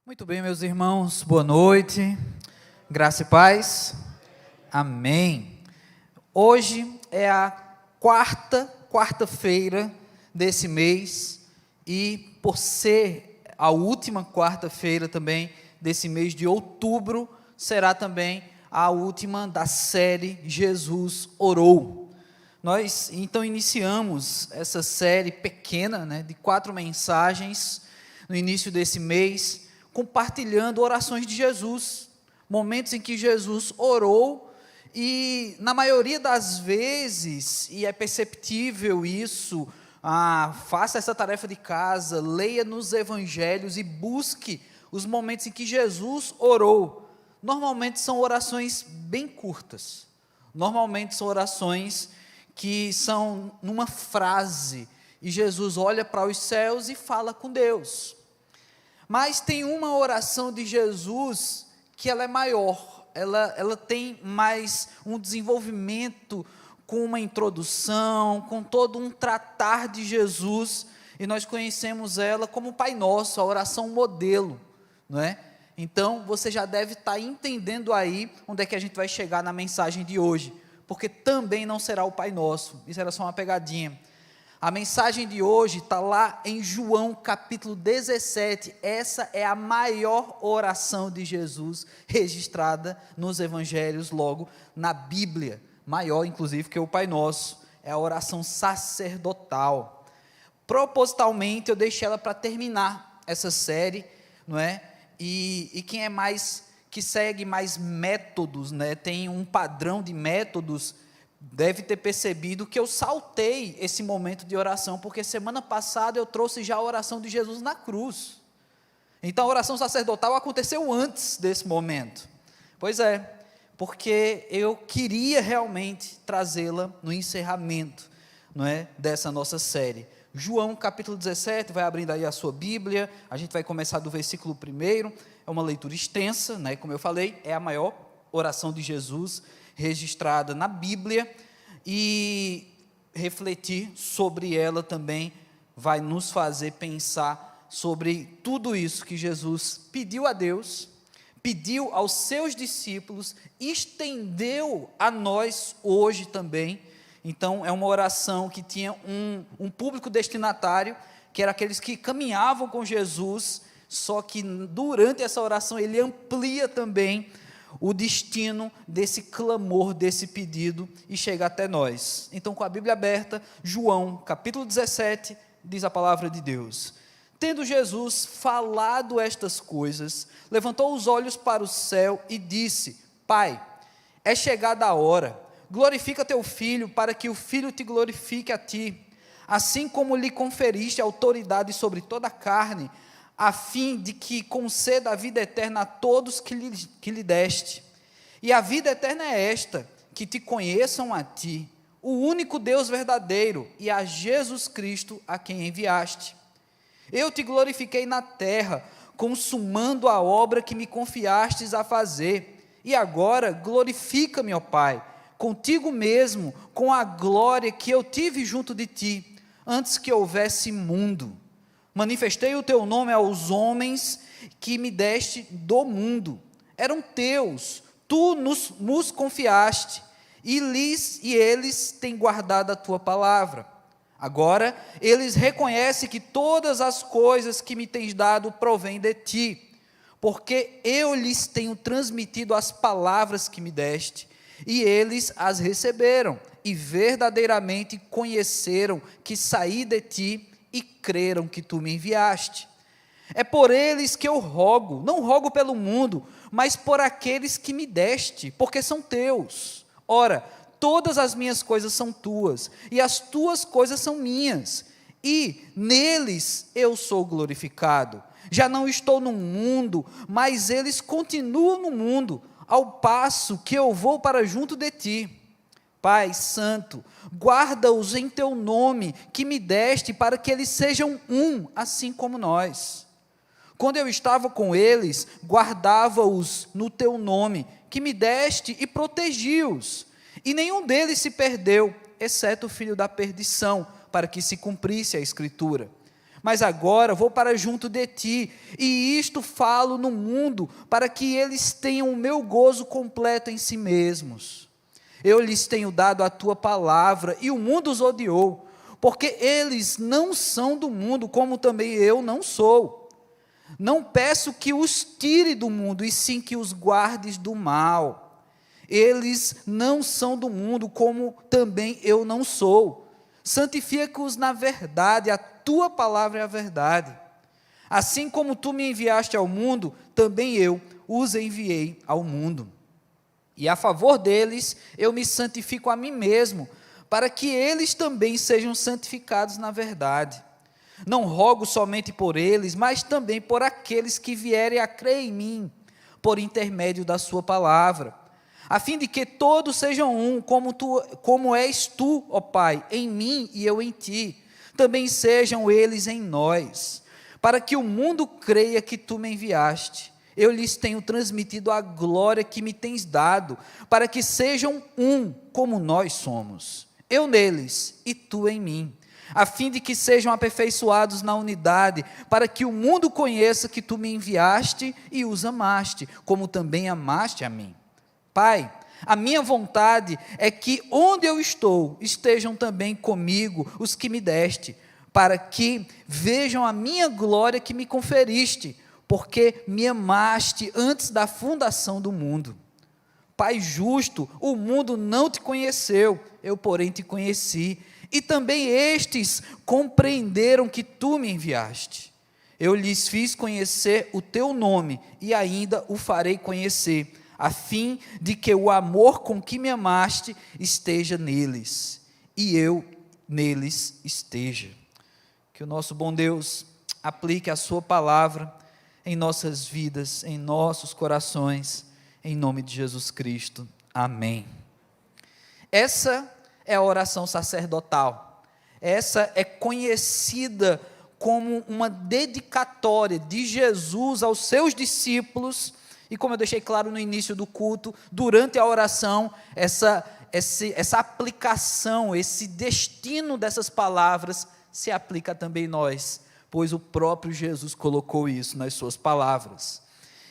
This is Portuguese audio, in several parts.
Muito bem, meus irmãos, boa noite, graça e paz, amém. Hoje é a quarta-feira desse mês e por ser a última quarta-feira também desse mês de outubro, será também a última da série Jesus Orou. Nós então iniciamos essa série pequena, de 4 mensagens no início desse mês, compartilhando orações de Jesus, momentos em que Jesus orou, e na maioria das vezes, e é perceptível isso, faça essa tarefa de casa, leia nos evangelhos e busque os momentos em que Jesus orou. Normalmente são orações bem curtas, normalmente são orações que são numa frase, e Jesus olha para os céus e fala com Deus. Mas tem uma oração de Jesus que ela é maior, ela tem mais um desenvolvimento, com uma introdução, com todo um tratar de Jesus, e nós conhecemos ela como o Pai Nosso, a oração modelo, não é? Então, você já deve estar entendendo aí, onde é que a gente vai chegar na mensagem de hoje, porque também não será o Pai Nosso, isso era só uma pegadinha. A mensagem de hoje está lá em João capítulo 17, essa é a maior oração de Jesus registrada nos evangelhos, logo na Bíblia, maior inclusive que o Pai Nosso, é a oração sacerdotal. Propositalmente eu deixei ela para terminar essa série, não é? E quem é mais, que segue mais métodos, tem um padrão de métodos, deve ter percebido que eu saltei esse momento de oração, porque semana passada eu trouxe já a oração de Jesus na cruz. Então a oração sacerdotal aconteceu antes desse momento. Pois é, porque eu queria realmente trazê-la no encerramento, dessa nossa série. João capítulo 17, vai abrindo aí a sua Bíblia, a gente vai começar do versículo 1, é uma leitura extensa, como eu falei, é a maior oração de Jesus registrada na Bíblia, e refletir sobre ela também vai nos fazer pensar sobre tudo isso que Jesus pediu a Deus, pediu aos seus discípulos, estendeu a nós hoje também. Então é uma oração que tinha um público destinatário, que era aqueles que caminhavam com Jesus, só que durante essa oração ele amplia também o destino desse clamor, desse pedido, e chega até nós. Então, com a Bíblia aberta, João, capítulo 17, diz a palavra de Deus: Tendo Jesus falado estas coisas, levantou os olhos para o céu e disse: Pai, é chegada a hora, glorifica teu Filho, para que o Filho te glorifique a ti, assim como lhe conferiste autoridade sobre toda a carne, a fim de que conceda a vida eterna a todos que lhe deste. E a vida eterna é esta, que te conheçam a ti, o único Deus verdadeiro, e a Jesus Cristo, a quem enviaste. Eu te glorifiquei na terra, consumando a obra que me confiastes a fazer, e agora glorifica-me, ó Pai, contigo mesmo, com a glória que eu tive junto de ti, antes que houvesse mundo. Manifestei o teu nome aos homens que me deste do mundo. Eram teus, tu nos confiaste, e eles têm guardado a tua palavra. Agora, eles reconhecem que todas as coisas que me tens dado provêm de ti, porque eu lhes tenho transmitido as palavras que me deste, e eles as receberam, e verdadeiramente conheceram que saí de ti, e creram que tu me enviaste. É por eles que eu rogo, não rogo pelo mundo, mas por aqueles que me deste, porque são teus. Ora, todas as minhas coisas são tuas, e as tuas coisas são minhas, e neles eu sou glorificado. Já não estou no mundo, mas eles continuam no mundo, ao passo que eu vou para junto de ti. Pai Santo, guarda-os em teu nome, que me deste, para que eles sejam um, assim como nós. Quando eu estava com eles, guardava-os no teu nome, que me deste, e protegi-os. E nenhum deles se perdeu, exceto o filho da perdição, para que se cumprisse a Escritura. Mas agora vou para junto de ti, e isto falo no mundo, para que eles tenham o meu gozo completo em si mesmos. Eu lhes tenho dado a tua palavra, e o mundo os odiou, porque eles não são do mundo, como também eu não sou. Não peço que os tire do mundo, e sim que os guardes do mal. Eles não são do mundo, como também eu não sou. Santifica-os na verdade, a tua palavra é a verdade. Assim como tu me enviaste ao mundo, também eu os enviei ao mundo. E a favor deles, eu me santifico a mim mesmo, para que eles também sejam santificados na verdade. Não rogo somente por eles, mas também por aqueles que vierem a crer em mim, por intermédio da sua palavra, a fim de que todos sejam um, como és tu, ó Pai, em mim e eu em ti, também sejam eles em nós, para que o mundo creia que tu me enviaste. Eu lhes tenho transmitido a glória que me tens dado, para que sejam um, como nós somos, eu neles e tu em mim, a fim de que sejam aperfeiçoados na unidade, para que o mundo conheça que tu me enviaste e os amaste, como também amaste a mim. Pai, a minha vontade é que onde eu estou, estejam também comigo os que me deste, para que vejam a minha glória que me conferiste, porque me amaste antes da fundação do mundo. Pai justo, o mundo não te conheceu, eu porém te conheci, e também estes compreenderam que tu me enviaste. Eu lhes fiz conhecer o teu nome, e ainda o farei conhecer, a fim de que o amor com que me amaste esteja neles, e eu neles esteja. Que o nosso bom Deus aplique a sua palavra em nossas vidas, em nossos corações, em nome de Jesus Cristo. Amém. Essa é a oração sacerdotal. Essa é conhecida como uma dedicatória de Jesus aos seus discípulos. E como eu deixei claro no início do culto, durante a oração, essa aplicação, esse destino dessas palavras se aplica também a nós, pois o próprio Jesus colocou isso nas suas palavras.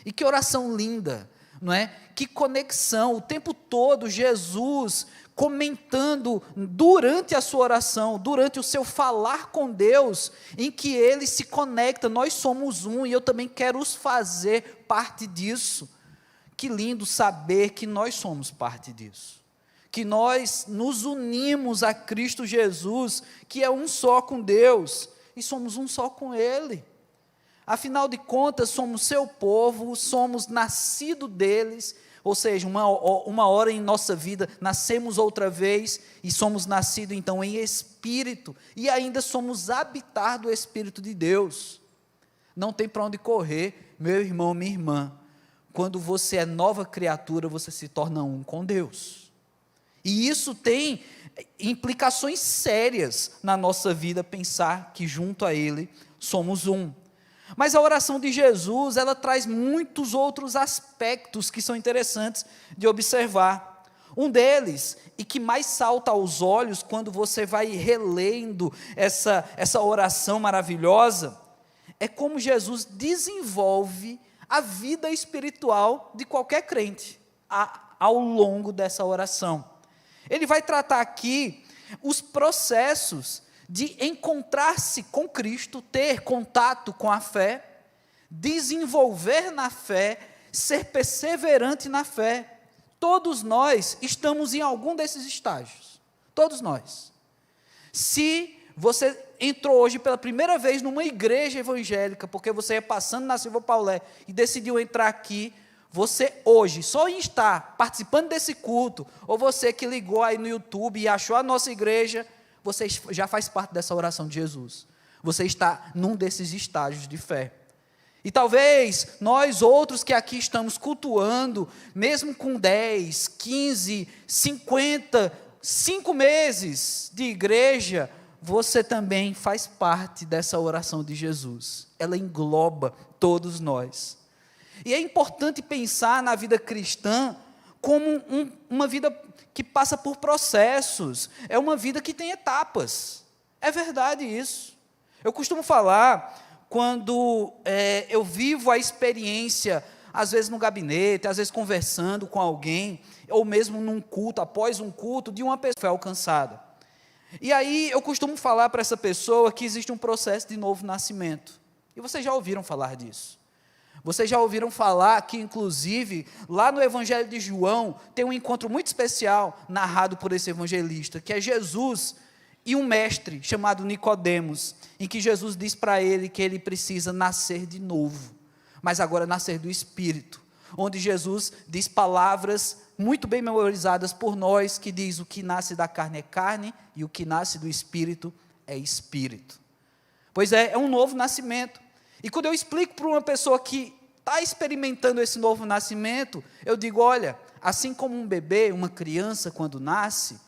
E que oração linda, não é? Que conexão, o tempo todo Jesus comentando durante a sua oração, durante o seu falar com Deus, em que ele se conecta, nós somos um e eu também quero os fazer parte disso. Que lindo saber que nós somos parte disso, que nós nos unimos a Cristo Jesus, que é um só com Deus, e somos um só com Ele. Afinal de contas, somos seu povo, somos nascido deles, ou seja, uma hora em nossa vida, nascemos outra vez, e somos nascidos então em Espírito, e ainda somos habitar do Espírito de Deus. Não tem para onde correr, meu irmão, minha irmã. Quando você é nova criatura, você se torna um com Deus. E isso tem implicações sérias na nossa vida, pensar que junto a Ele somos um. Mas a oração de Jesus, ela traz muitos outros aspectos que são interessantes de observar. Um deles, e que mais salta aos olhos quando você vai relendo essa oração maravilhosa, é como Jesus desenvolve a vida espiritual de qualquer crente ao longo dessa oração. Ele vai tratar aqui os processos de encontrar-se com Cristo, ter contato com a fé, desenvolver na fé, ser perseverante na fé. Todos nós estamos em algum desses estágios, todos nós. Se você entrou hoje pela primeira vez numa igreja evangélica, porque você ia passando na Silva Paulé e decidiu entrar aqui, você hoje, só em estar participando desse culto, ou você que ligou aí no YouTube e achou a nossa igreja, você já faz parte dessa oração de Jesus. Você está num desses estágios de fé. E talvez nós outros que aqui estamos cultuando, mesmo com 10, 15, 50, 5 meses de igreja, você também faz parte dessa oração de Jesus. Ela engloba todos nós. E é importante pensar na vida cristã como uma vida que passa por processos, é uma vida que tem etapas, é verdade isso. Eu costumo falar quando eu vivo a experiência, às vezes no gabinete, às vezes conversando com alguém, ou mesmo num culto, após um culto, de uma pessoa que foi alcançada. E aí eu costumo falar para essa pessoa que existe um processo de novo nascimento. E vocês já ouviram falar disso. Vocês já ouviram falar que, inclusive, lá no Evangelho de João, tem um encontro muito especial, narrado por esse evangelista, que é Jesus e um mestre chamado Nicodemos, em que Jesus diz para ele que ele precisa nascer de novo, mas agora nascer do Espírito, onde Jesus diz palavras muito bem memorizadas por nós, que diz: o que nasce da carne é carne, e o que nasce do Espírito é Espírito. Pois é um novo nascimento. E quando eu explico para uma pessoa que está experimentando esse novo nascimento, eu digo: olha, assim como um bebê, uma criança, quando nasce,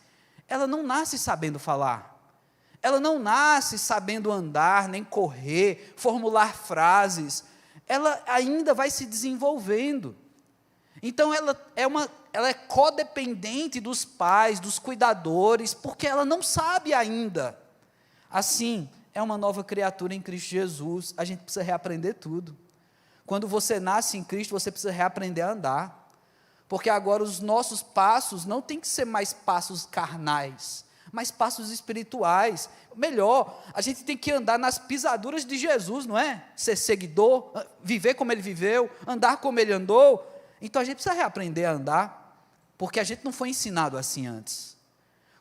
ela não nasce sabendo falar, ela não nasce sabendo andar, nem correr, formular frases, ela ainda vai se desenvolvendo. Então ela é codependente dos pais, dos cuidadores, porque ela não sabe ainda. Assim, é uma nova criatura em Cristo Jesus, a gente precisa reaprender tudo. Quando você nasce em Cristo, você precisa reaprender a andar, porque agora os nossos passos não tem que ser mais passos carnais, mas passos espirituais. Melhor, a gente tem que andar nas pisaduras de Jesus, não é? Ser seguidor, viver como ele viveu, andar como ele andou. Então a gente precisa reaprender a andar, porque a gente não foi ensinado assim antes.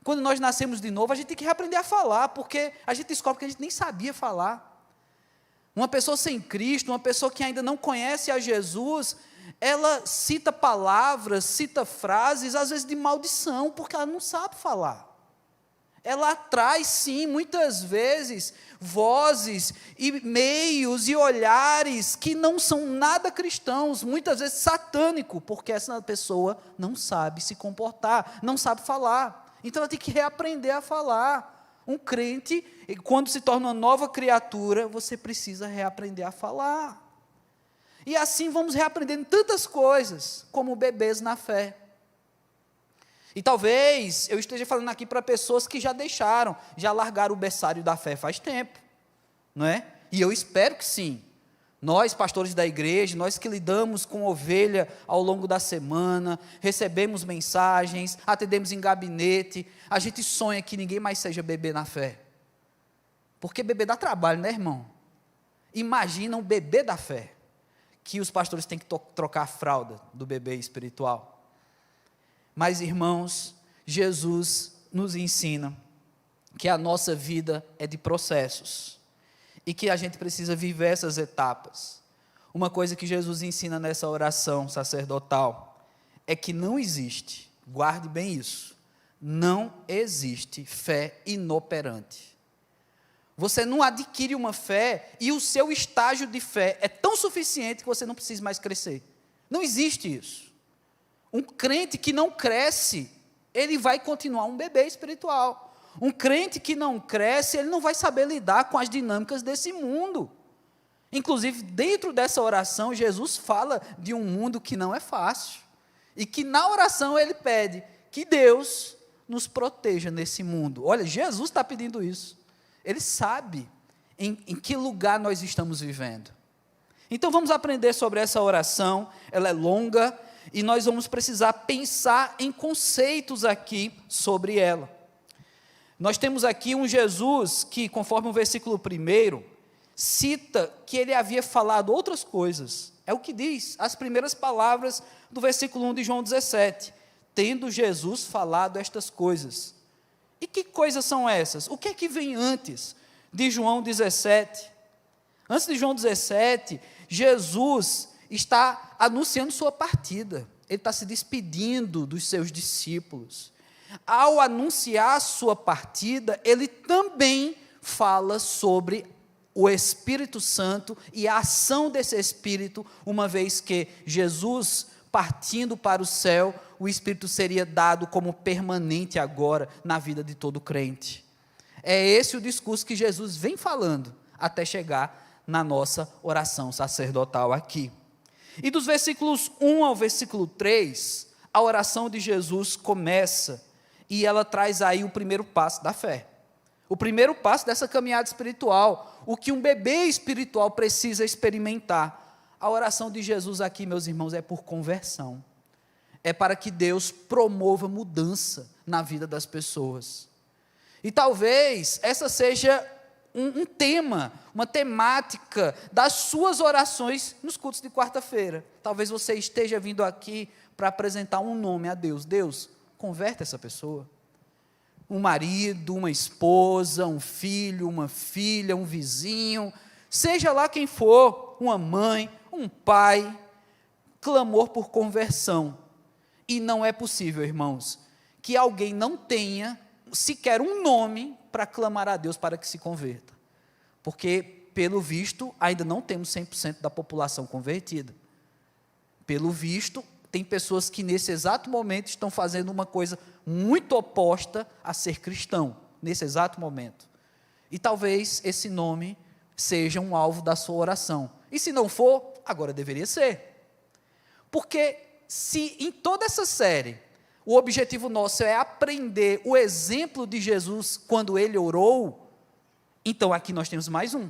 Quando nós nascemos de novo, a gente tem que reaprender a falar, porque a gente descobre que a gente nem sabia falar. Uma pessoa sem Cristo, uma pessoa que ainda não conhece a Jesus, ela cita palavras, cita frases, às vezes de maldição, porque ela não sabe falar. Ela atrai, sim, muitas vezes, vozes e meios e olhares que não são nada cristãos, muitas vezes satânico, porque essa pessoa não sabe se comportar, não sabe falar. Então ela tem que reaprender a falar. Um crente, quando se torna uma nova criatura, você precisa reaprender a falar. E assim vamos reaprendendo tantas coisas, como bebês na fé. E talvez eu esteja falando aqui para pessoas que já largaram o berçário da fé faz tempo, não é? E eu espero que sim. Nós, pastores da igreja, nós que lidamos com ovelha ao longo da semana, recebemos mensagens, atendemos em gabinete, a gente sonha que ninguém mais seja bebê na fé. Porque bebê dá trabalho, né, irmão? Imagina um bebê da fé, que os pastores têm que trocar a fralda do bebê espiritual. Mas, irmãos, Jesus nos ensina que a nossa vida é de processos e que a gente precisa viver essas etapas. Uma coisa que Jesus ensina nessa oração sacerdotal é que não existe, guarde bem isso, não existe fé inoperante. Você não adquire uma fé e o seu estágio de fé é tão suficiente que você não precisa mais crescer. Não existe isso. Um crente que não cresce, ele vai continuar um bebê espiritual. Um crente que não cresce, ele não vai saber lidar com as dinâmicas desse mundo. Inclusive, dentro dessa oração, Jesus fala de um mundo que não é fácil. E que na oração ele pede que Deus nos proteja nesse mundo. Olha, Jesus está pedindo isso. Ele sabe em que lugar nós estamos vivendo. Então vamos aprender sobre essa oração, ela é longa, e nós vamos precisar pensar em conceitos aqui sobre ela. Nós temos aqui um Jesus que, conforme o versículo 1, cita que ele havia falado outras coisas. É o que diz as primeiras palavras do versículo 1 de João 17. Tendo Jesus falado estas coisas. E que coisas são essas? O que é que vem antes de João 17? Antes de João 17, Jesus está anunciando sua partida. Ele está se despedindo dos seus discípulos. Ao anunciar sua partida, ele também fala sobre o Espírito Santo e a ação desse Espírito, uma vez que Jesus, partindo para o céu, o Espírito seria dado como permanente agora na vida de todo crente. É esse o discurso que Jesus vem falando até chegar na nossa oração sacerdotal aqui. E dos versículos 1 ao versículo 3, a oração de Jesus começa e ela traz aí o primeiro passo da fé. O primeiro passo dessa caminhada espiritual, o que um bebê espiritual precisa experimentar. A oração de Jesus aqui, meus irmãos, é por conversão. É para que Deus promova mudança na vida das pessoas. E talvez essa seja um tema, uma temática das suas orações nos cultos de quarta-feira. Talvez você esteja vindo aqui para apresentar um nome a Deus. Deus, converte essa pessoa. Um marido, uma esposa, um filho, uma filha, um vizinho, seja lá quem for, uma mãe, um pai, clamor por conversão. E não é possível, irmãos, que alguém não tenha sequer um nome para clamar a Deus para que se converta. Porque, pelo visto, ainda não temos 100% da população convertida. Pelo visto, tem pessoas que nesse exato momento estão fazendo uma coisa muito oposta a ser cristão, nesse exato momento. E talvez esse nome seja um alvo da sua oração. E se não for, agora deveria ser. Porque se em toda essa série, o objetivo nosso é aprender o exemplo de Jesus quando ele orou, então aqui nós temos mais um.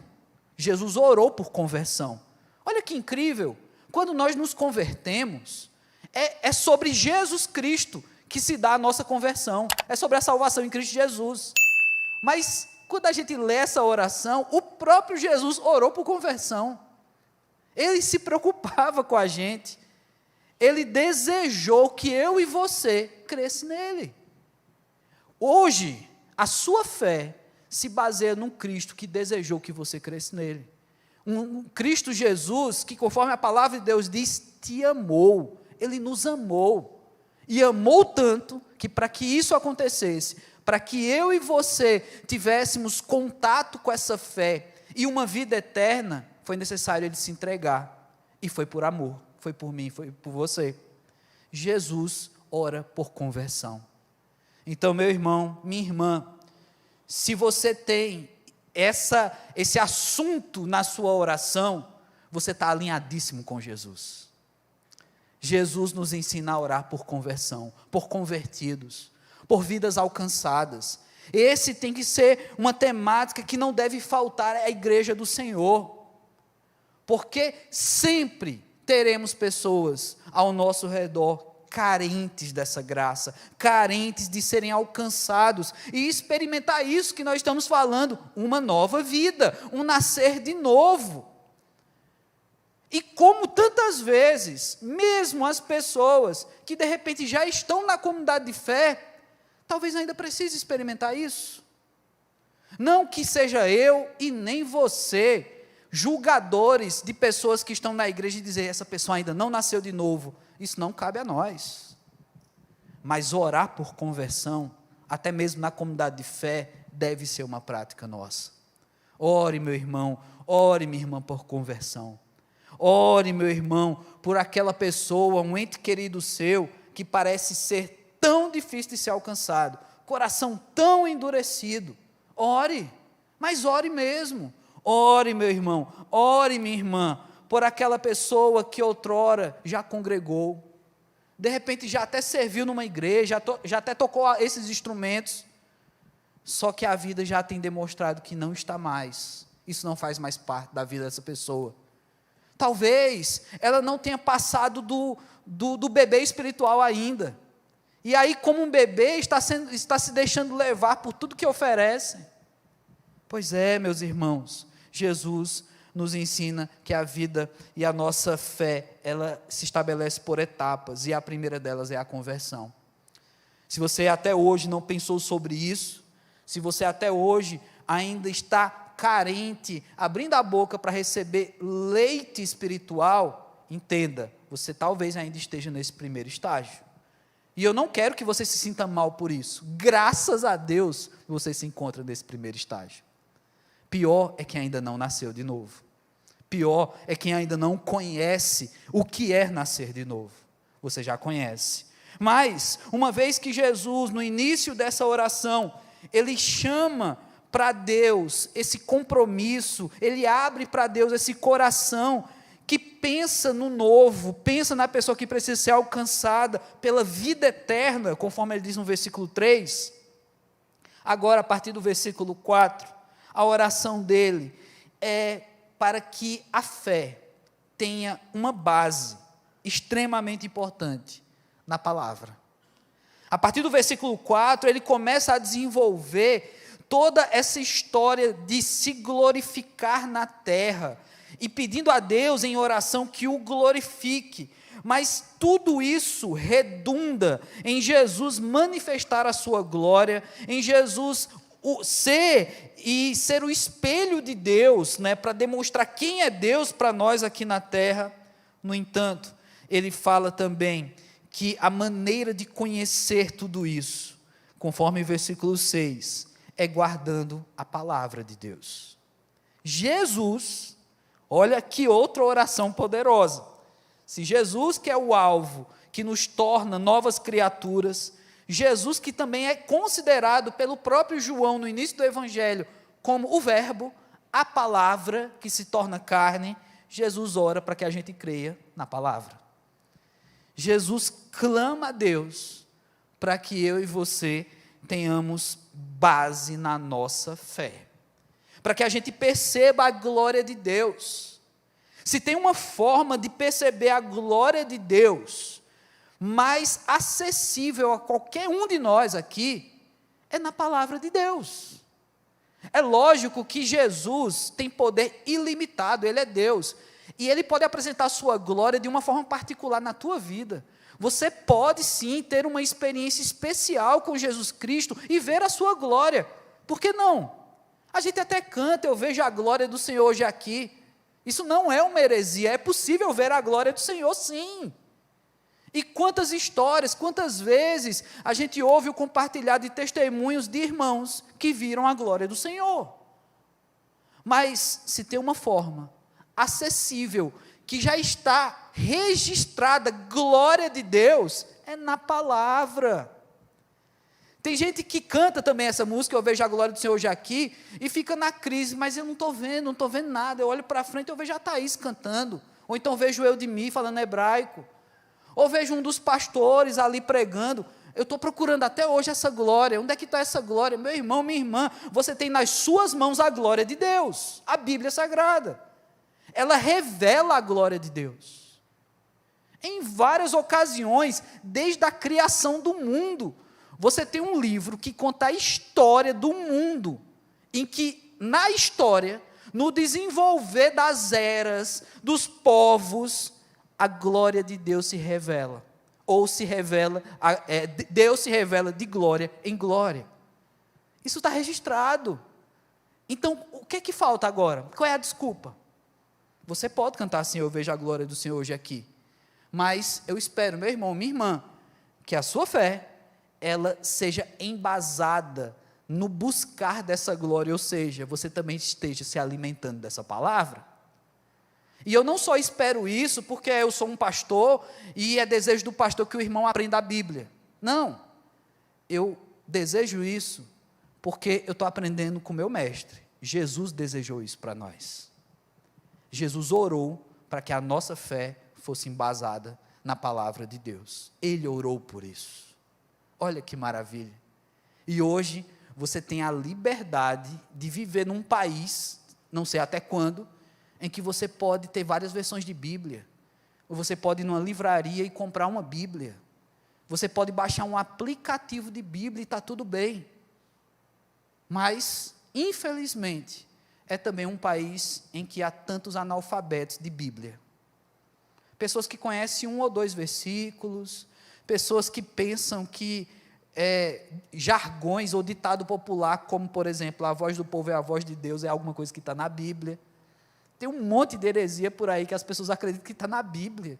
Jesus orou por conversão. Olha que incrível, quando nós nos convertemos, é sobre Jesus Cristo que se dá a nossa conversão, é sobre a salvação em Cristo Jesus. Mas quando a gente lê essa oração, o próprio Jesus orou por conversão. Ele se preocupava com a gente. Ele desejou que eu e você crescesse nele. Hoje, a sua fé se baseia num Cristo que desejou que você crescesse nele. Um Cristo Jesus que, conforme a palavra de Deus diz, te amou. Ele nos amou. E amou tanto que, para que isso acontecesse, para que eu e você tivéssemos contato com essa fé e uma vida eterna, foi necessário ele se entregar. E foi por amor, foi por mim, foi por você. Jesus ora por conversão. Então, meu irmão, minha irmã, se você tem esse assunto na sua oração, você está alinhadíssimo com Jesus. Jesus nos ensina a orar por conversão, por convertidos, por vidas alcançadas. Esse tem que ser uma temática que não deve faltar à igreja do Senhor, porque sempre teremos pessoas ao nosso redor carentes dessa graça, carentes de serem alcançados e experimentar isso que nós estamos falando, uma nova vida, um nascer de novo. E como tantas vezes, mesmo as pessoas que de repente já estão na comunidade de fé, talvez ainda precise experimentar isso. Não que seja eu e nem você, julgadores de pessoas que estão na igreja e dizer, essa pessoa ainda não nasceu de novo. Isso não cabe a nós. Mas orar por conversão, até mesmo na comunidade de fé, deve ser uma prática nossa. Ore, meu irmão, ore, minha irmã, por conversão. Ore, meu irmão, por aquela pessoa, um ente querido seu, que parece ser tão difícil de ser alcançado, coração tão endurecido. Ore, mas ore mesmo. Ore, meu irmão, ore, minha irmã, por aquela pessoa que outrora já congregou, de repente já até serviu numa igreja, já até tocou esses instrumentos, só que a vida já tem demonstrado que não está mais, isso não faz mais parte da vida dessa pessoa. Talvez ela não tenha passado do bebê espiritual ainda, e aí como um bebê está se deixando levar por tudo que oferece. Pois é, meus irmãos, Jesus nos ensina que a vida e a nossa fé, ela se estabelece por etapas, e a primeira delas é a conversão. Se você até hoje não pensou sobre isso, se você até hoje ainda está carente, abrindo a boca para receber leite espiritual, entenda, você talvez ainda esteja nesse primeiro estágio. E eu não quero que você se sinta mal por isso. Graças a Deus, você se encontra nesse primeiro estágio. Pior é quem ainda não nasceu de novo. Pior é quem ainda não conhece o que é nascer de novo. Você já conhece. Mas, uma vez que Jesus, no início dessa oração, ele chama para Deus esse compromisso, ele abre para Deus esse coração que pensa no novo, pensa na pessoa que precisa ser alcançada pela vida eterna, conforme ele diz no versículo 3. Agora, a partir do versículo 4, a oração dele é para que a fé tenha uma base extremamente importante na palavra. A partir do versículo 4, ele começa a desenvolver toda essa história de se glorificar na terra, e pedindo a Deus em oração que o glorifique. Mas tudo isso redunda em Jesus manifestar a sua glória, em Jesus ser o espelho de Deus, né, para demonstrar quem é Deus para nós aqui na terra. No entanto, ele fala também que a maneira de conhecer tudo isso, conforme o versículo 6, é guardando a palavra de Deus. Jesus, olha que outra oração poderosa. Se Jesus, que é o alvo, que nos torna novas criaturas, Jesus, que também é considerado pelo próprio João no início do Evangelho como o Verbo, a palavra que se torna carne, Jesus ora para que a gente creia na palavra. Jesus clama a Deus para que eu e você tenhamos base na nossa fé, para que a gente perceba a glória de Deus. Se tem uma forma de perceber a glória de Deus mais acessível a qualquer um de nós aqui, é na palavra de Deus. É lógico que Jesus tem poder ilimitado, Ele é Deus, e Ele pode apresentar a sua glória de uma forma particular na tua vida. Você pode sim ter uma experiência especial com Jesus Cristo e ver a sua glória. Por que não? A gente até canta, eu vejo a glória do Senhor hoje aqui. Isso não é uma heresia, é possível ver a glória do Senhor, sim. E quantas histórias, quantas vezes a gente ouve o compartilhar de testemunhos de irmãos que viram a glória do Senhor. Mas se tem uma forma acessível, que já está registrada, glória de Deus, é na palavra. Tem gente que canta também essa música, eu vejo a glória do Senhor hoje aqui, e fica na crise, mas eu não estou vendo nada, eu olho para frente, eu vejo a Thaís cantando, ou então vejo eu de mim falando hebraico, ou vejo um dos pastores ali pregando, eu estou procurando até hoje essa glória, onde é que está essa glória? Meu irmão, minha irmã, você tem nas suas mãos a glória de Deus, a Bíblia Sagrada, ela revela a glória de Deus, em várias ocasiões, desde a criação do mundo. Você tem um livro que conta a história do mundo, em que, na história, no desenvolver das eras, dos povos, a glória de Deus se revela, ou se revela, Deus se revela de glória em glória. Isso está registrado. Então, o que é que falta agora? Qual é a desculpa? Você pode cantar assim, eu vejo a glória do Senhor hoje aqui, mas eu espero, meu irmão, minha irmã, que a sua fé, ela seja embasada no buscar dessa glória, ou seja, você também esteja se alimentando dessa palavra. E eu não só espero isso porque eu sou um pastor e é desejo do pastor que o irmão aprenda a Bíblia. Não, eu desejo isso porque eu estou aprendendo com o meu mestre. Jesus desejou isso para nós. Jesus orou para que a nossa fé fosse embasada na palavra de Deus. Ele orou por isso. Olha que maravilha. E hoje você tem a liberdade de viver num país, não sei até quando, em que você pode ter várias versões de Bíblia. Ou você pode ir numa livraria e comprar uma Bíblia. Você pode baixar um aplicativo de Bíblia e está tudo bem. Mas, infelizmente, é também um país em que há tantos analfabetos de Bíblia. Pessoas que conhecem um ou dois versículos, pessoas que pensam que jargões ou ditado popular, como, por exemplo, a voz do povo é a voz de Deus, é alguma coisa que está na Bíblia. Tem um monte de heresia por aí que as pessoas acreditam que está na Bíblia.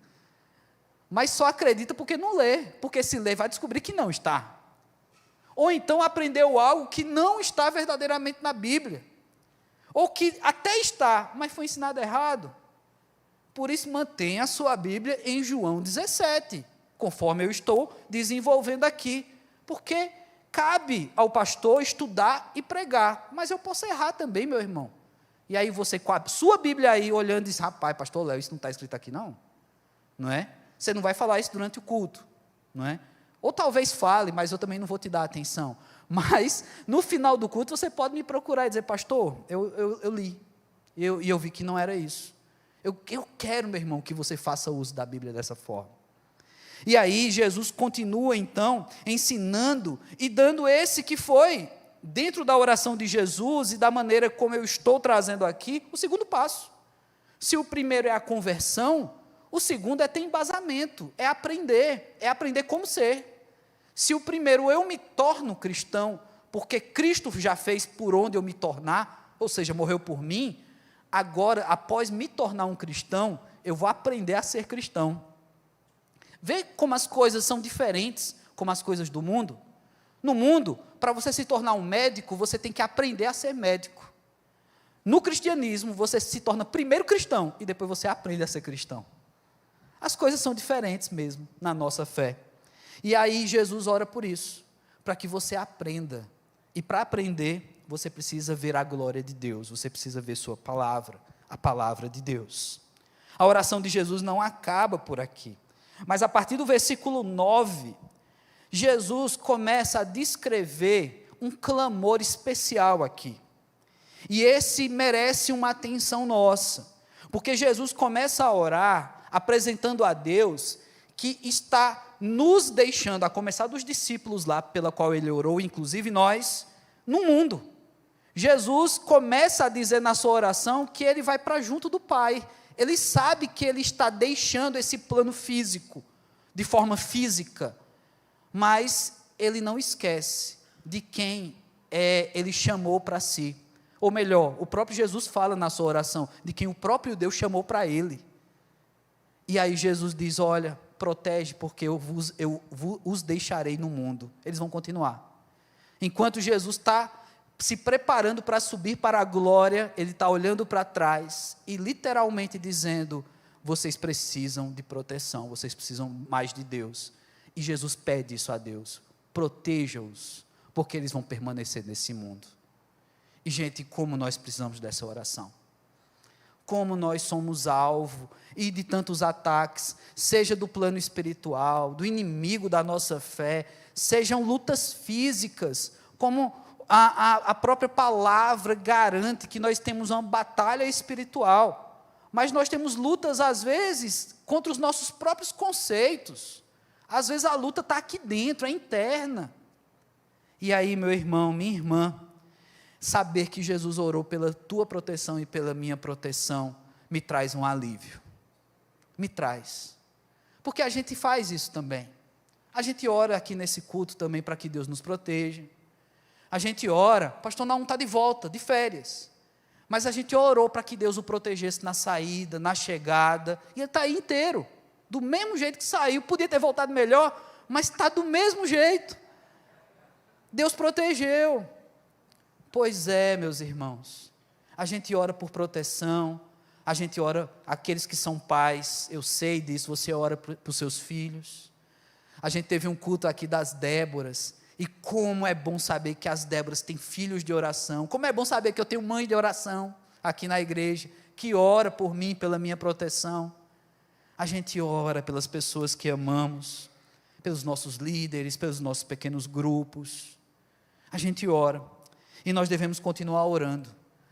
Mas só acredita porque não lê, porque se lê vai descobrir que não está. Ou então aprendeu algo que não está verdadeiramente na Bíblia. Ou que até está, mas foi ensinado errado. Por isso mantenha a sua Bíblia em João 17, conforme eu estou desenvolvendo aqui. Porque cabe ao pastor estudar e pregar, mas eu posso errar também, meu irmão. E aí você, com a sua Bíblia aí, olhando, diz, rapaz, pastor Léo, isso não está escrito aqui não? Não é? Você não vai falar isso durante o culto, não é? Ou talvez fale, mas eu também não vou te dar atenção. Mas, no final do culto, você pode me procurar e dizer, pastor, eu li, e eu vi que não era isso. Eu quero, meu irmão, que você faça uso da Bíblia dessa forma. E aí, Jesus continua, então, ensinando e dando esse que foi, dentro da oração de Jesus e da maneira como eu estou trazendo aqui, o segundo passo. Se o primeiro é a conversão, o segundo é ter embasamento, é aprender como ser. Se o primeiro eu me torno cristão, porque Cristo já fez por onde eu me tornar, ou seja, morreu por mim, agora, após me tornar um cristão, eu vou aprender a ser cristão. Vê como as coisas são diferentes, como as coisas do mundo. No mundo, para você se tornar um médico, você tem que aprender a ser médico. No cristianismo, você se torna primeiro cristão, e depois você aprende a ser cristão. As coisas são diferentes mesmo, na nossa fé. E aí Jesus ora por isso, para que você aprenda. E para aprender, você precisa ver a glória de Deus, você precisa ver sua palavra, a palavra de Deus. A oração de Jesus não acaba por aqui, mas a partir do versículo 9, Jesus começa a descrever um clamor especial aqui. E esse merece uma atenção nossa, porque Jesus começa a orar, apresentando a Deus que está nos deixando, a começar dos discípulos lá, pela qual ele orou, inclusive nós, no mundo. Jesus começa a dizer na sua oração que ele vai para junto do Pai. Ele sabe que ele está deixando esse plano físico, de forma física, mas ele não esquece de quem ele chamou para si. Ou melhor, o próprio Jesus fala na sua oração, de quem o próprio Deus chamou para ele. E aí Jesus diz, olha, protege, porque eu os deixarei no mundo. Eles vão continuar. Enquanto Jesus está se preparando para subir para a glória, ele está olhando para trás e literalmente dizendo, vocês precisam de proteção, vocês precisam mais de Deus. E Jesus pede isso a Deus, proteja-os, porque eles vão permanecer nesse mundo. E gente, como nós precisamos dessa oração. Como nós somos alvo e de tantos ataques, seja do plano espiritual, do inimigo da nossa fé, sejam lutas físicas, como a própria palavra garante que nós temos uma batalha espiritual, mas nós temos lutas às vezes contra os nossos próprios conceitos, às vezes a luta está aqui dentro, é interna. E aí, meu irmão, minha irmã, saber que Jesus orou pela tua proteção e pela minha proteção, me traz um alívio. Me traz. Porque a gente faz isso também. A gente ora aqui nesse culto também para que Deus nos proteja. A gente ora, pastor Naum está de volta, de férias. Mas a gente orou para que Deus o protegesse na saída, na chegada, e ele está aí inteiro. Do mesmo jeito que saiu, podia ter voltado melhor, mas está do mesmo jeito. Deus protegeu. Pois é, meus irmãos, a gente ora por proteção, a gente ora, aqueles que são pais, eu sei disso, você ora para os seus filhos. A gente teve um culto aqui das Déboras, e como é bom saber que as Déboras têm filhos de oração, como é bom saber que eu tenho mãe de oração aqui na igreja, que ora por mim, pela minha proteção. A gente ora pelas pessoas que amamos, pelos nossos líderes, pelos nossos pequenos grupos. A gente ora. E nós devemos continuar orando,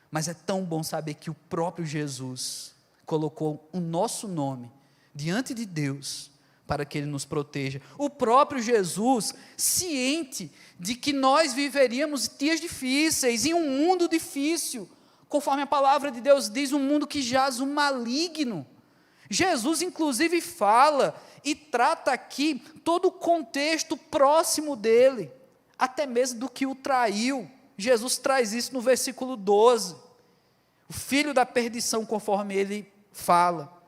mas é tão bom saber que o próprio Jesus colocou o nosso nome diante de Deus para que Ele nos proteja. O próprio Jesus, ciente de que nós viveríamos dias difíceis, em um mundo difícil, conforme a palavra de Deus diz, um mundo que jaz o maligno. Jesus, inclusive, fala e trata aqui todo o contexto próximo dele, até mesmo do que o traiu. Jesus traz isso no versículo 12, o filho da perdição, conforme ele fala.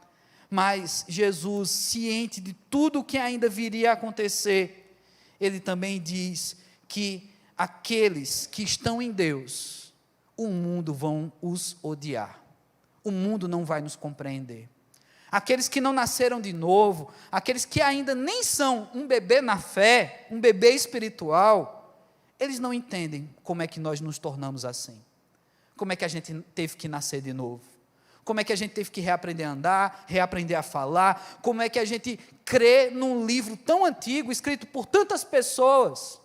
Mas Jesus, ciente de tudo o que ainda viria a acontecer, ele também diz que aqueles que estão em Deus, o mundo vão os odiar, o mundo não vai nos compreender. Aqueles que não nasceram de novo, aqueles que ainda nem são um bebê na fé, um bebê espiritual, eles não entendem como é que nós nos tornamos assim. Como é que a gente teve que nascer de novo. Como é que a gente teve que reaprender a andar, reaprender a falar. Como é que a gente crê num livro tão antigo, escrito por tantas pessoas.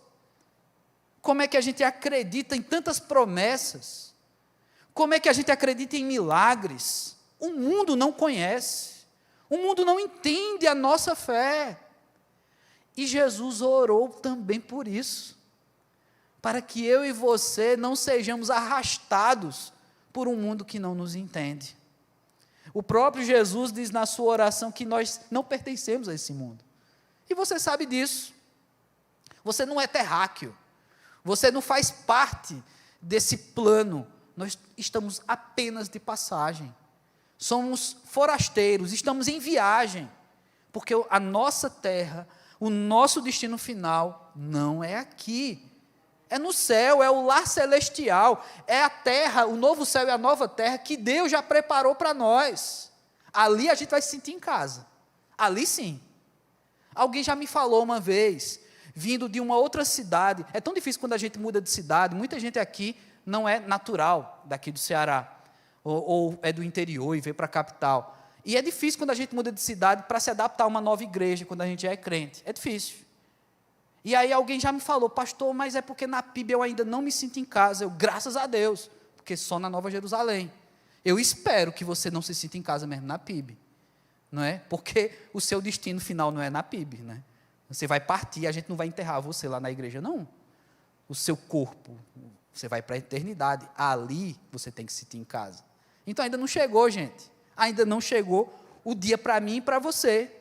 Como é que a gente acredita em tantas promessas? Como é que a gente acredita em milagres? O mundo não conhece. O mundo não entende a nossa fé. E Jesus orou também por isso, para que eu e você não sejamos arrastados por um mundo que não nos entende. O próprio Jesus diz na sua oração que nós não pertencemos a esse mundo. E você sabe disso. Você não é terráqueo. Você não faz parte desse plano. Nós estamos apenas de passagem. Somos forasteiros, estamos em viagem. Porque a nossa terra, o nosso destino final não é aqui. É no céu, é o lar celestial, é a terra, o novo céu e a nova terra que Deus já preparou para nós. Ali a gente vai se sentir em casa. Ali sim. Alguém já me falou uma vez, vindo de uma outra cidade. É tão difícil quando a gente muda de cidade. Muita gente aqui não é natural daqui do Ceará, ou é do interior e veio para a capital. E é difícil quando a gente muda de cidade para se adaptar a uma nova igreja, quando a gente já é crente. É difícil. E aí alguém já me falou, pastor, mas é porque na PIB eu ainda não me sinto em casa. Eu, graças a Deus, porque só na Nova Jerusalém. Eu espero que você não se sinta em casa mesmo na PIB, não é? Porque o seu destino final não é na PIB, né? Você vai partir, a gente não vai enterrar você lá na igreja, não. O seu corpo, você vai para a eternidade. Ali você tem que se sentir em casa. Então ainda não chegou, gente. Ainda não chegou o dia para mim e para você.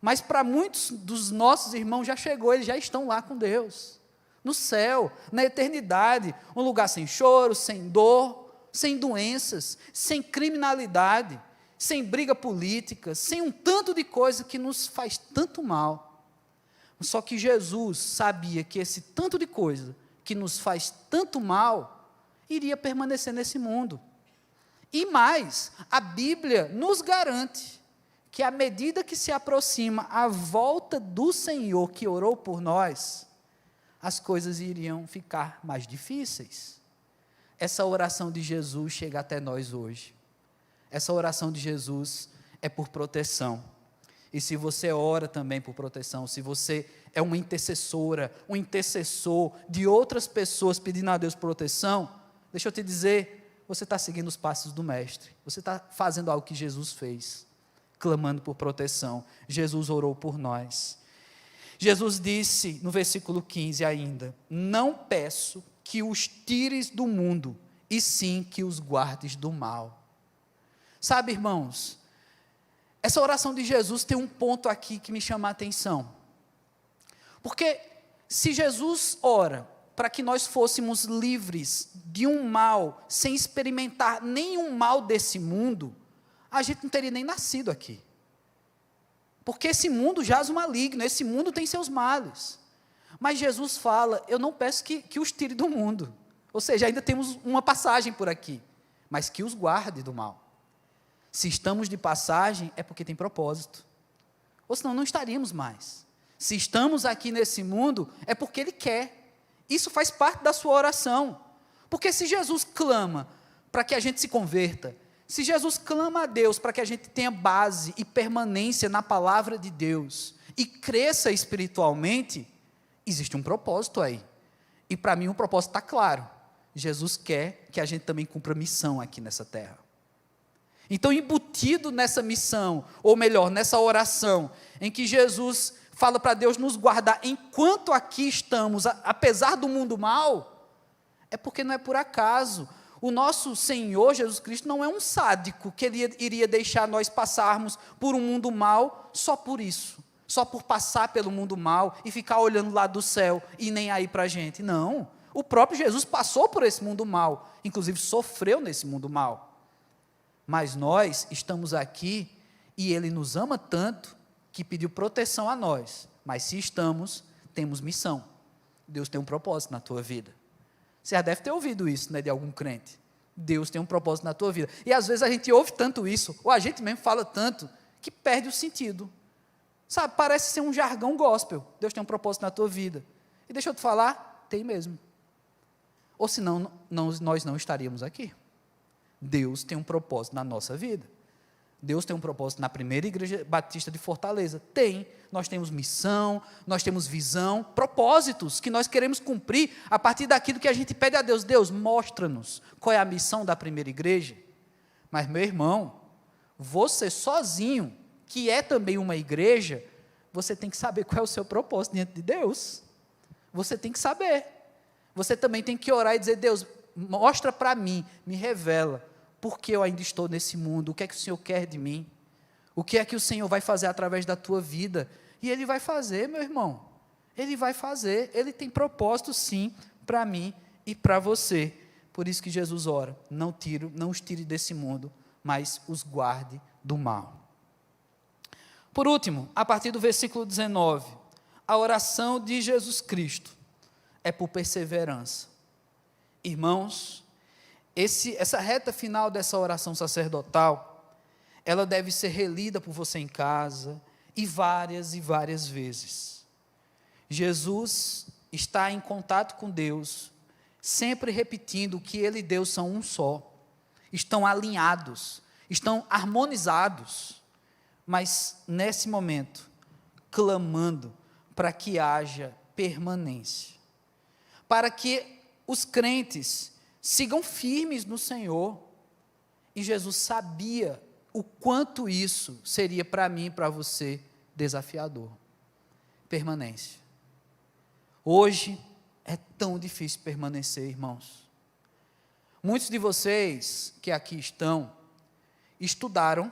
Mas para muitos dos nossos irmãos já chegou, eles já estão lá com Deus, no céu, na eternidade, um lugar sem choro, sem dor, sem doenças, sem criminalidade, sem briga política, sem um tanto de coisa que nos faz tanto mal. Só que Jesus sabia que esse tanto de coisa que nos faz tanto mal, iria permanecer nesse mundo. E mais, a Bíblia nos garante que à medida que se aproxima a volta do Senhor que orou por nós, as coisas iriam ficar mais difíceis. Essa oração de Jesus chega até nós hoje. Essa oração de Jesus é por proteção. E se você ora também por proteção, se você é uma intercessora, um intercessor de outras pessoas pedindo a Deus proteção, deixa eu te dizer, você está seguindo os passos do Mestre. Você está fazendo algo que Jesus fez, clamando por proteção. Jesus orou por nós. Jesus disse no versículo 15 ainda, não peço que os tires do mundo, e sim que os guardes do mal. Sabe, irmãos, essa oração de Jesus tem um ponto aqui que me chama a atenção. Porque se Jesus ora para que nós fôssemos livres de um mal, sem experimentar nenhum mal desse mundo, a gente não teria nem nascido aqui. Porque esse mundo jaz o maligno, esse mundo tem seus males. Mas Jesus fala, eu não peço que os tire do mundo. Ou seja, ainda temos uma passagem por aqui, mas que os guarde do mal. Se estamos de passagem, é porque tem propósito. Ou senão não estaríamos mais. Se estamos aqui nesse mundo, é porque Ele quer. Isso faz parte da sua oração. Porque se Jesus clama para que a gente se converta, se Jesus clama a Deus para que a gente tenha base e permanência na palavra de Deus e cresça espiritualmente, existe um propósito aí. E para mim o propósito está claro. Jesus quer que a gente também cumpra missão aqui nessa terra. Então, embutido nessa missão, ou melhor, nessa oração, em que Jesus fala para Deus nos guardar enquanto aqui estamos, apesar do mundo mal, é porque não é por acaso. O nosso Senhor Jesus Cristo não é um sádico que Ele iria deixar nós passarmos por um mundo mal só por isso, só por passar pelo mundo mal e ficar olhando lá do céu e nem aí para a gente. Não, o próprio Jesus passou por esse mundo mal, inclusive sofreu nesse mundo mal. Mas nós estamos aqui e Ele nos ama tanto que pediu proteção a nós. Mas se estamos, temos missão. Deus tem um propósito na tua vida. Você já deve ter ouvido isso, né, de algum crente. Deus tem um propósito na tua vida. E às vezes a gente ouve tanto isso, ou a gente mesmo fala tanto, que perde o sentido. Sabe, parece ser um jargão gospel. Deus tem um propósito na tua vida. E deixa eu te falar, tem mesmo. Ou senão, nós não estaríamos aqui. Deus tem um propósito na nossa vida. Deus tem um propósito na primeira igreja batista de Fortaleza? Tem. Nós temos missão, nós temos visão, propósitos que nós queremos cumprir a partir daquilo que a gente pede a Deus. Deus, mostra-nos qual é a missão da primeira igreja. Mas, meu irmão, você sozinho, que é também uma igreja, você tem que saber qual é o seu propósito diante de Deus. Você tem que saber. Você também tem que orar e dizer, Deus, mostra para mim, me revela, por que eu ainda estou nesse mundo, o que é que o Senhor quer de mim, o que é que o Senhor vai fazer através da tua vida, e Ele vai fazer, meu irmão, Ele vai fazer, Ele tem propósito sim, para mim e para você, por isso que Jesus ora, não os tire desse mundo, mas os guarde do mal. Por último, a partir do versículo 19, a oração de Jesus Cristo é por perseverança. Irmãos, essa reta final dessa oração sacerdotal, ela deve ser relida por você em casa, e várias vezes. Jesus está em contato com Deus, sempre repetindo que Ele e Deus são um só, estão alinhados, estão harmonizados, mas nesse momento, clamando para que haja permanência, para que os crentes sigam firmes no Senhor, e Jesus sabia o quanto isso seria para mim e para você desafiador. Permanência. Hoje é tão difícil permanecer, irmãos. Muitos de vocês que aqui estão, estudaram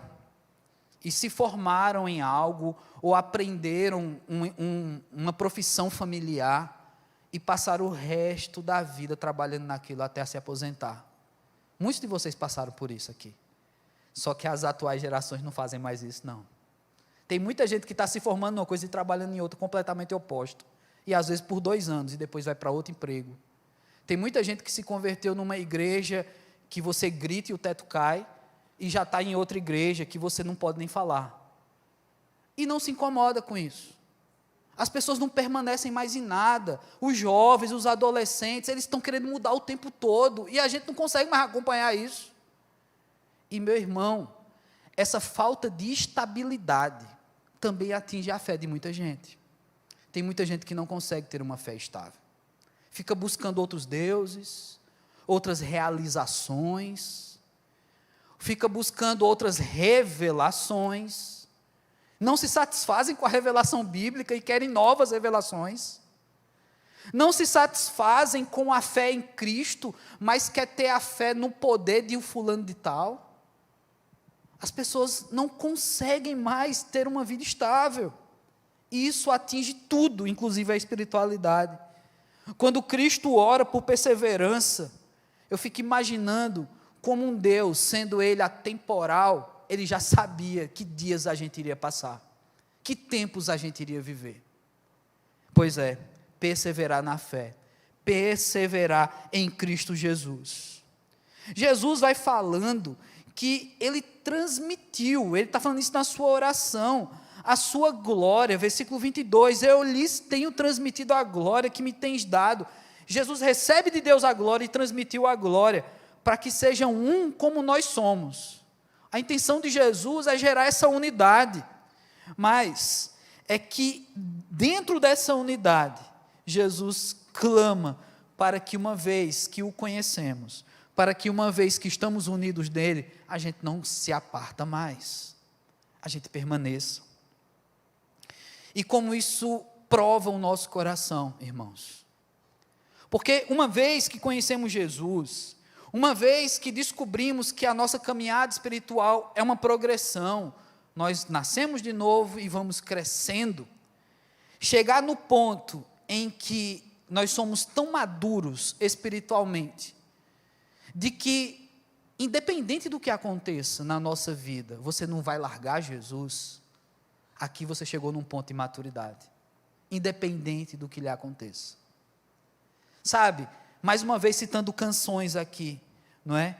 e se formaram em algo, ou aprenderam uma profissão familiar, e passaram o resto da vida trabalhando naquilo até se aposentar. Muitos de vocês passaram por isso aqui. Só que as atuais gerações não fazem mais isso, não. Tem muita gente que está se formando numa coisa e trabalhando em outra, completamente oposto. E às vezes por 2 anos, e depois vai para outro emprego. Tem muita gente que se converteu numa igreja que você grita e o teto cai, e já está em outra igreja que você não pode nem falar. E não se incomoda com isso. As pessoas não permanecem mais em nada. Os jovens, os adolescentes, eles estão querendo mudar o tempo todo, e a gente não consegue mais acompanhar isso. E, meu irmão, essa falta de estabilidade também atinge a fé de muita gente. Tem muita gente que não consegue ter uma fé estável. Fica buscando outros deuses, outras realizações, fica buscando outras revelações, não se satisfazem com a revelação bíblica e querem novas revelações, não se satisfazem com a fé em Cristo, mas quer ter a fé no poder de um fulano de tal. As pessoas não conseguem mais ter uma vida estável, e isso atinge tudo, inclusive a espiritualidade. Quando Cristo ora por perseverança, eu fico imaginando como um Deus, sendo Ele atemporal, Ele já sabia que dias a gente iria passar, que tempos a gente iria viver. Pois é, perseverar na fé, perseverar em Cristo Jesus. Jesus vai falando que Ele transmitiu, Ele está falando isso na sua oração, a sua glória, versículo 22, eu lhes tenho transmitido a glória que me tens dado. Jesus recebe de Deus a glória e transmitiu a glória, para que sejam um como nós somos. A intenção de Jesus é gerar essa unidade, mas é que dentro dessa unidade, Jesus clama para que uma vez que o conhecemos, para que uma vez que estamos unidos nele, a gente não se aparta mais, a gente permaneça. E como isso prova o nosso coração, irmãos. Porque uma vez que conhecemos Jesus, uma vez que descobrimos que a nossa caminhada espiritual é uma progressão, nós nascemos de novo e vamos crescendo, chegar no ponto em que nós somos tão maduros espiritualmente, de que, independente do que aconteça na nossa vida, você não vai largar Jesus, aqui você chegou num ponto de maturidade, independente do que lhe aconteça. Sabe, mais uma vez citando canções aqui, não é?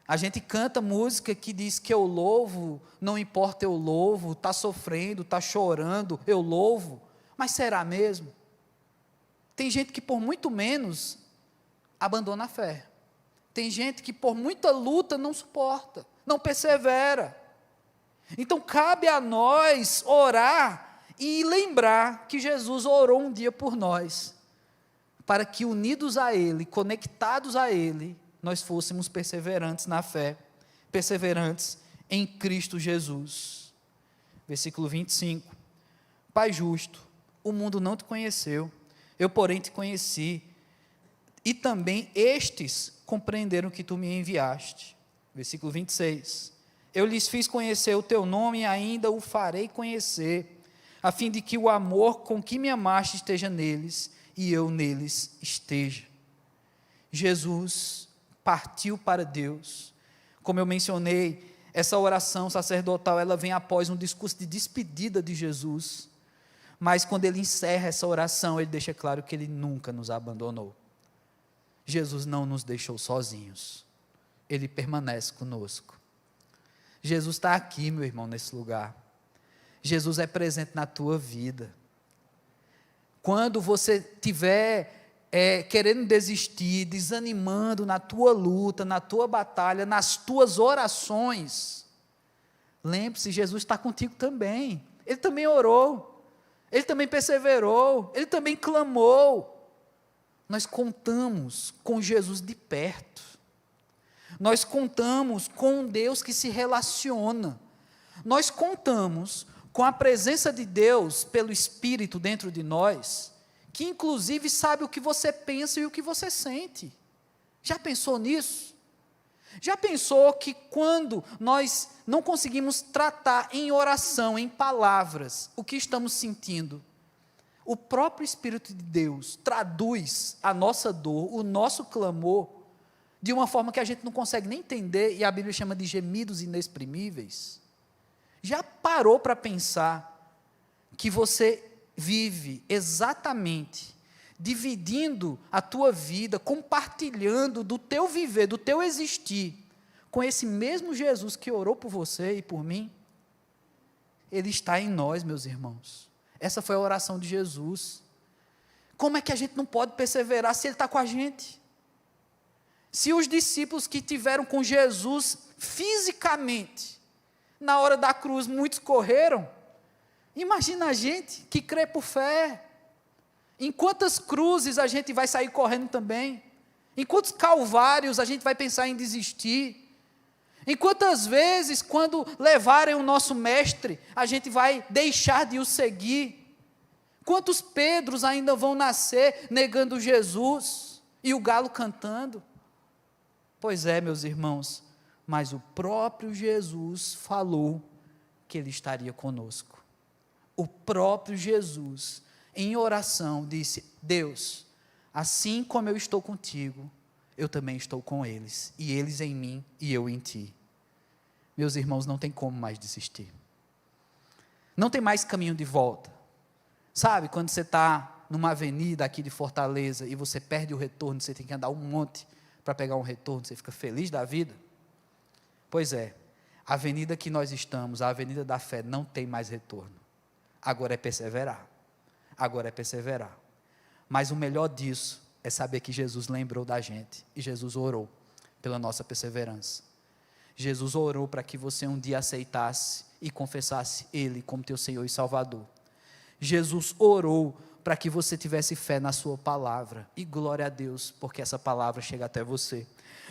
A gente canta música que diz que eu louvo, não importa eu louvo, está sofrendo, está chorando, eu louvo, mas será mesmo? Tem gente que por muito menos abandona a fé, tem gente que por muita luta não suporta, não persevera, Então cabe a nós orar e lembrar que Jesus orou um dia por nós, para que unidos a Ele, conectados a Ele, nós fôssemos perseverantes na fé, perseverantes em Cristo Jesus. Versículo 25. Pai justo, o mundo não te conheceu, eu porém te conheci, e também estes compreenderam que tu me enviaste. Versículo 26. Eu lhes fiz conhecer o teu nome e ainda o farei conhecer, a fim de que o amor com que me amaste esteja neles e eu neles esteja. Jesus partiu para Deus. Como eu mencionei, essa oração sacerdotal, ela vem após um discurso de despedida de Jesus, mas quando ele encerra essa oração, ele deixa claro que ele nunca nos abandonou. Jesus não nos deixou sozinhos, ele permanece conosco. Jesus está aqui, meu irmão, nesse lugar. Jesus é presente na tua vida. Quando você estiver querendo desistir, desanimando na tua luta, na tua batalha, nas tuas orações, lembre-se, Jesus está contigo também. Ele também orou, ele também perseverou, ele também clamou. Nós contamos com Jesus de perto. Nós contamos com um Deus que se relaciona. Nós contamos com a presença de Deus pelo Espírito dentro de nós, que inclusive sabe o que você pensa e o que você sente. Já pensou nisso? Já pensou que quando nós não conseguimos tratar em oração, em palavras, o que estamos sentindo, o próprio Espírito de Deus traduz a nossa dor, o nosso clamor, de uma forma que a gente não consegue nem entender, e a Bíblia chama de gemidos inexprimíveis? Já parou para pensar que você vive exatamente dividindo a tua vida, compartilhando do teu viver, do teu existir, com esse mesmo Jesus que orou por você e por mim? Ele está em nós, meus irmãos. Essa foi a oração de Jesus. Como é que a gente não pode perseverar se Ele está com a gente? Se os discípulos que tiveram com Jesus fisicamente, na hora da cruz, muitos correram, imagina a gente que crê por fé. Em quantas cruzes a gente vai sair correndo também? Em quantos calvários a gente vai pensar em desistir? Em quantas vezes, quando levarem o nosso mestre, a gente vai deixar de o seguir? Quantos Pedros ainda vão nascer negando Jesus e o galo cantando? Pois é, meus irmãos, mas o próprio Jesus falou que Ele estaria conosco. O próprio Jesus, em oração, disse: Deus, assim como eu estou contigo, eu também estou com eles, e eles em mim e eu em ti. Meus irmãos, não tem como mais desistir. Não tem mais caminho de volta. Sabe, quando você está numa avenida aqui de Fortaleza e você perde o retorno, você tem que andar um monte para pegar um retorno, você fica feliz da vida? Pois é, a avenida que nós estamos, a avenida da fé, não tem mais retorno. Agora é perseverar. Agora é perseverar. Mas o melhor disso é saber que Jesus lembrou da gente, e Jesus orou pela nossa perseverança. Jesus orou para que você um dia aceitasse e confessasse Ele como teu Senhor e Salvador. Jesus orou para que você tivesse fé na sua palavra, e glória a Deus, porque essa palavra chega até você.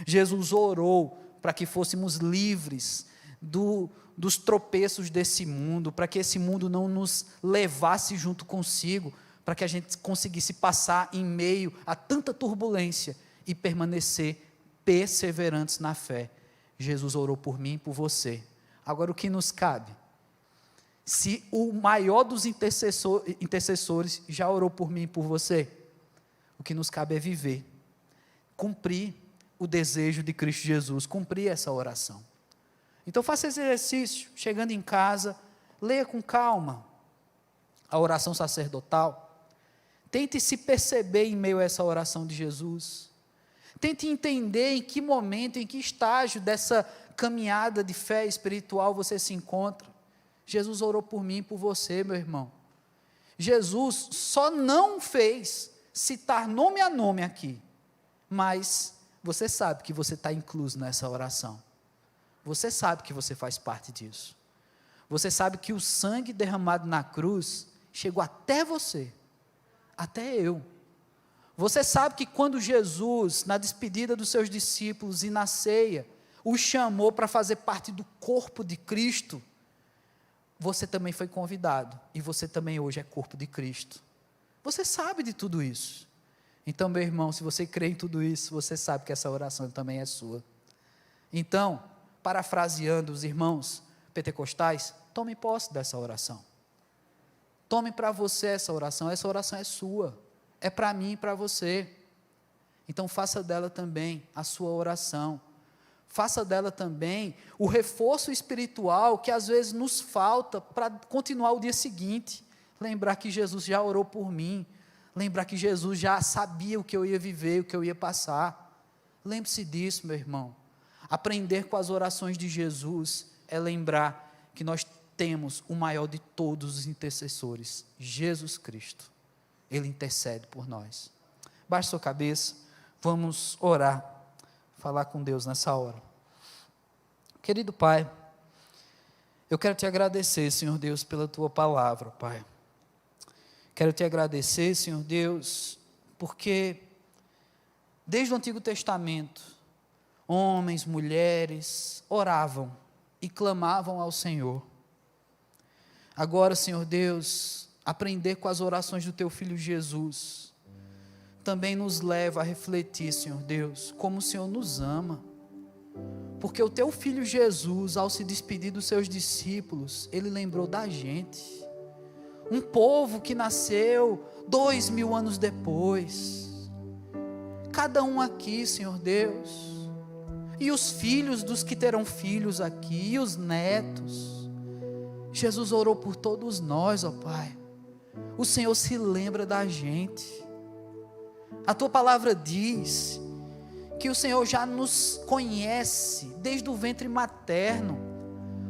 Jesus orou para que fôssemos livres dos tropeços desse mundo, para que esse mundo não nos levasse junto consigo, para que a gente conseguisse passar em meio a tanta turbulência e permanecer perseverantes na fé. Jesus orou por mim e por você. Agora, o que nos cabe? Se o maior dos intercessores já orou por mim e por você, o que nos cabe é viver, cumprir o desejo de Cristo Jesus, cumprir essa oração. Então faça esse exercício, chegando em casa, leia com calma a oração sacerdotal, tente se perceber em meio a essa oração de Jesus, tente entender em que momento, em que estágio dessa caminhada de fé espiritual você se encontra. Jesus orou por mim e por você, meu irmão. Jesus só não fez citar nome a nome aqui, mas você sabe que você está incluso nessa oração. Você sabe que você faz parte disso. Você sabe que o sangue derramado na cruz chegou até você, até eu. Você sabe que quando Jesus, na despedida dos seus discípulos e na ceia, os chamou para fazer parte do corpo de Cristo, você também foi convidado, e você também hoje é corpo de Cristo. Você sabe de tudo isso. Então, meu irmão, se você crê em tudo isso, você sabe que essa oração também é sua. Então, parafraseando os irmãos pentecostais, tome posse dessa oração. Tome para você essa oração é sua, é para mim e para você. Então faça dela também a sua oração, faça dela também o reforço espiritual que às vezes nos falta para continuar o dia seguinte, lembrar que Jesus já orou por mim, lembrar que Jesus já sabia o que eu ia viver, o que eu ia passar. Lembre-se disso, meu irmão. Aprender com as orações de Jesus é lembrar que nós temos o maior de todos os intercessores, Jesus Cristo. Ele intercede por nós. Baixe sua cabeça, vamos orar, falar com Deus nessa hora. Querido Pai, eu quero te agradecer, Senhor Deus, pela tua palavra, Pai. Quero te agradecer, Senhor Deus, porque desde o Antigo Testamento, homens, mulheres, oravam e clamavam ao Senhor. Agora, Senhor Deus, aprender com as orações do teu Filho Jesus, também nos leva a refletir, Senhor Deus, como o Senhor nos ama, porque o teu Filho Jesus, ao se despedir dos seus discípulos, ele lembrou da gente, um povo que nasceu 2000 anos depois, cada um aqui, Senhor Deus, e os filhos dos que terão filhos aqui, e os netos. Jesus orou por todos nós, ó Pai. O Senhor se lembra da gente. A tua palavra diz que o Senhor já nos conhece desde o ventre materno.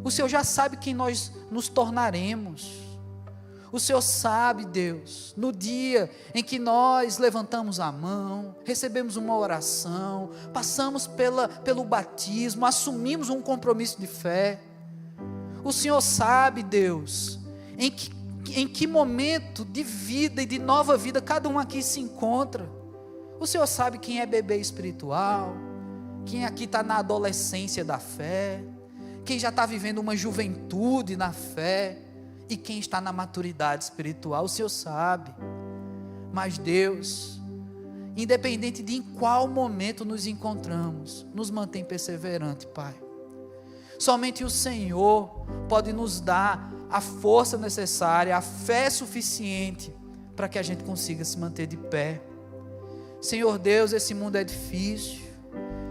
O Senhor já sabe quem nós nos tornaremos. O Senhor sabe, Deus, no dia em que nós levantamos a mão, recebemos uma oração, passamos pelo batismo, assumimos um compromisso de fé. O Senhor sabe, Deus, em que momento de vida e de nova vida cada um aqui se encontra. O Senhor sabe quem é bebê espiritual, quem aqui está na adolescência da fé, quem já está vivendo uma juventude na fé, e quem está na maturidade espiritual. O Senhor sabe. Mas Deus, independente de em qual momento nos encontramos, nos mantém perseverante, Pai. Somente o Senhor pode nos dar a força necessária, a fé suficiente para que a gente consiga se manter de pé. Senhor Deus, esse mundo é difícil,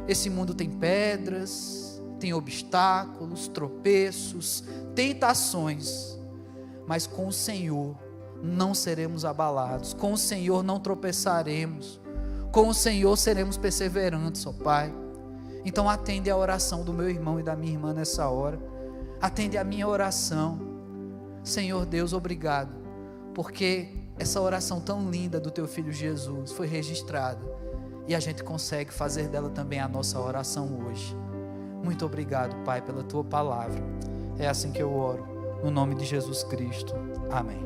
esse mundo tem pedras, tem obstáculos, tropeços, tentações, mas com o Senhor não seremos abalados, com o Senhor não tropeçaremos, com o Senhor seremos perseverantes, ó Pai. Então atende a oração do meu irmão e da minha irmã nessa hora, atende a minha oração. Senhor Deus, obrigado, porque essa oração tão linda do teu Filho Jesus foi registrada, e a gente consegue fazer dela também a nossa oração hoje. Muito obrigado, Pai, pela tua palavra. É assim que eu oro, no nome de Jesus Cristo. Amém.